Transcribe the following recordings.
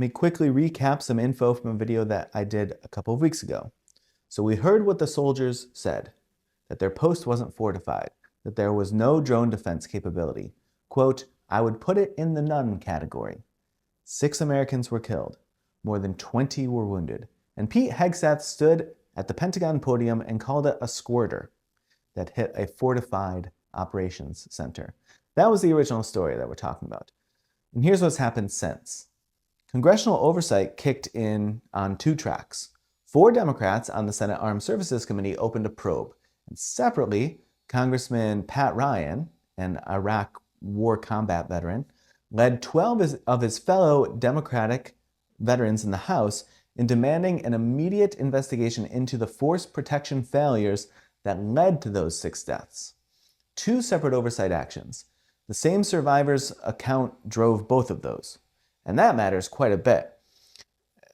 me quickly recap some info from a video that I did a couple of weeks ago. So we heard what the soldiers said, that their post wasn't fortified, that there was no drone defense capability. Quote, I would put it in the none category. 6 Americans were killed, more than 20 were wounded, and Pete Hegseth stood at the Pentagon podium and called it a squirter that hit a fortified operations center. That was the original story that we're talking about. And here's what's happened since. Congressional oversight kicked in on 2 tracks. 4 Democrats on the Senate Armed Services Committee opened a probe. And separately, Congressman Pat Ryan, an Iraq war combat veteran, led 12 of his fellow Democratic veterans in the House in demanding an immediate investigation into the force protection failures that led to those 6 deaths. 2 separate oversight actions. The same survivor's account drove both of those. And that matters quite a bit.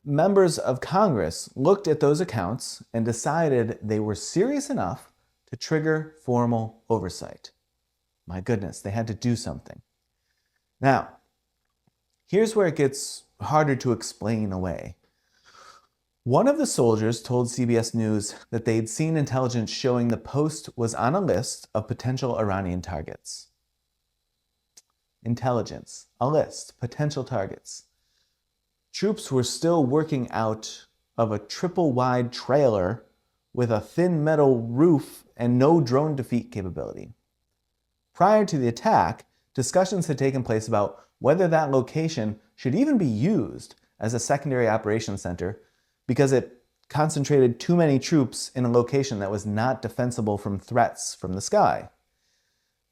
Members of Congress looked at those accounts and decided they were serious enough to trigger formal oversight. My goodness, they had to do something. Now, here's where it gets harder to explain away. One of the soldiers told CBS News that they'd seen intelligence showing the post was on a list of potential Iranian targets. Intelligence, a list, potential targets. Troops were still working out of a triple-wide trailer with a thin metal roof and no drone defeat capability. Prior to the attack, discussions had taken place about whether that location should even be used as a secondary operations center because it concentrated too many troops in a location that was not defensible from threats from the sky.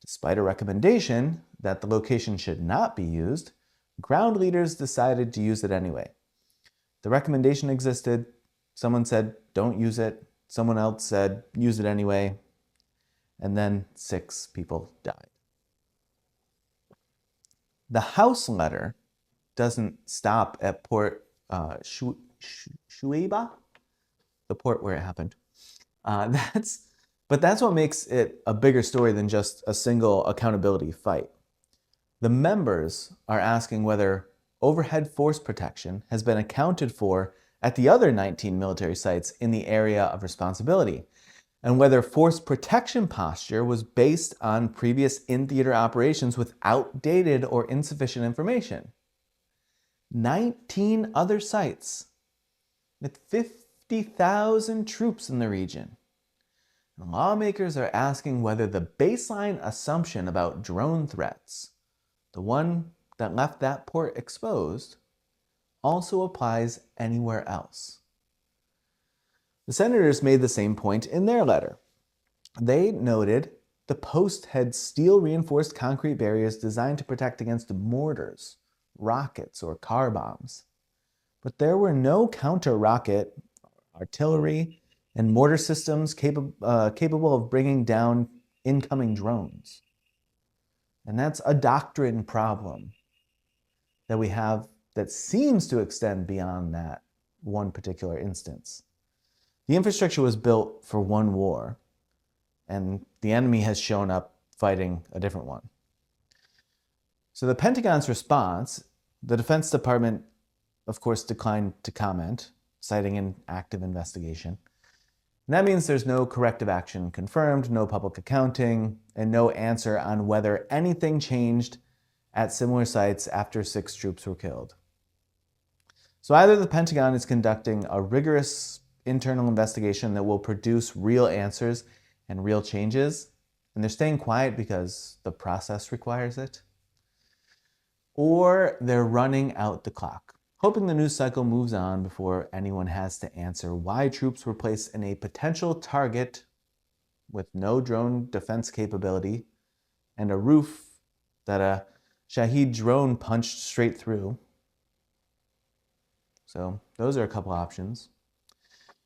Despite a recommendation that the location should not be used, ground leaders decided to use it anyway. The recommendation existed. Someone said, don't use it. Someone else said, use it anyway. And then 6 people died. The House letter doesn't stop at Port Shuaiba, the port where it happened. But that's what makes it a bigger story than just a single accountability fight. The members are asking whether overhead force protection has been accounted for at the other 19 military sites in the area of responsibility, and whether force protection posture was based on previous in-theater operations with outdated or insufficient information. 19 other sites with 50,000 troops in the region. And lawmakers are asking whether the baseline assumption about drone threats, the one that left that port exposed, also applies anywhere else. The senators made the same point in their letter. They noted the post had steel-reinforced concrete barriers designed to protect against mortars, rockets, or car bombs. But there were no counter-rocket, artillery, and mortar systems capable of bringing down incoming drones. And that's a doctrine problem that we have that seems to extend beyond that one particular instance. The infrastructure was built for one war, and the enemy has shown up fighting a different one. So the Pentagon's response, the Defense Department, of course, declined to comment, citing an active investigation. And that means there's no corrective action confirmed, no public accounting, and no answer on whether anything changed at similar sites after 6 troops were killed. So either the Pentagon is conducting a rigorous internal investigation that will produce real answers and real changes, and they're staying quiet because the process requires it, or they're running out the clock, hoping the news cycle moves on before anyone has to answer why troops were placed in a potential target with no drone defense capability and a roof that a Shahed drone punched straight through. So those are a couple options.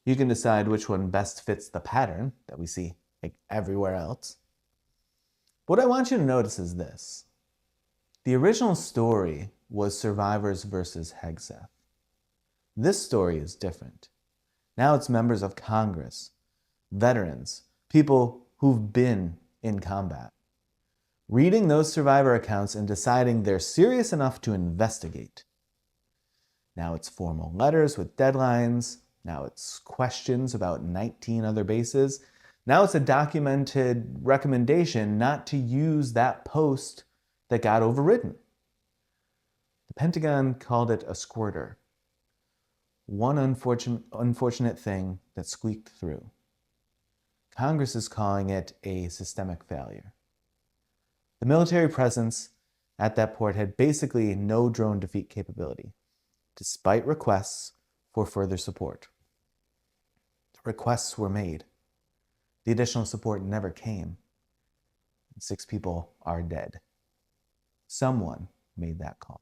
You can decide which one best fits the pattern that we see everywhere else. What I want you to notice is this. The original story was survivors versus Hegseth. This story is different. Now it's members of Congress, veterans, people who've been in combat, reading those survivor accounts and deciding they're serious enough to investigate. Now it's formal letters with deadlines. Now it's questions about 19 other bases. Now it's a documented recommendation not to use that post that got overridden. The Pentagon called it a squirter. One unfortunate thing that squeaked through. Congress is calling it a systemic failure. The military presence at that port had basically no drone defeat capability, despite requests for further support. The requests were made. The additional support never came. 6 people are dead. Someone made that call.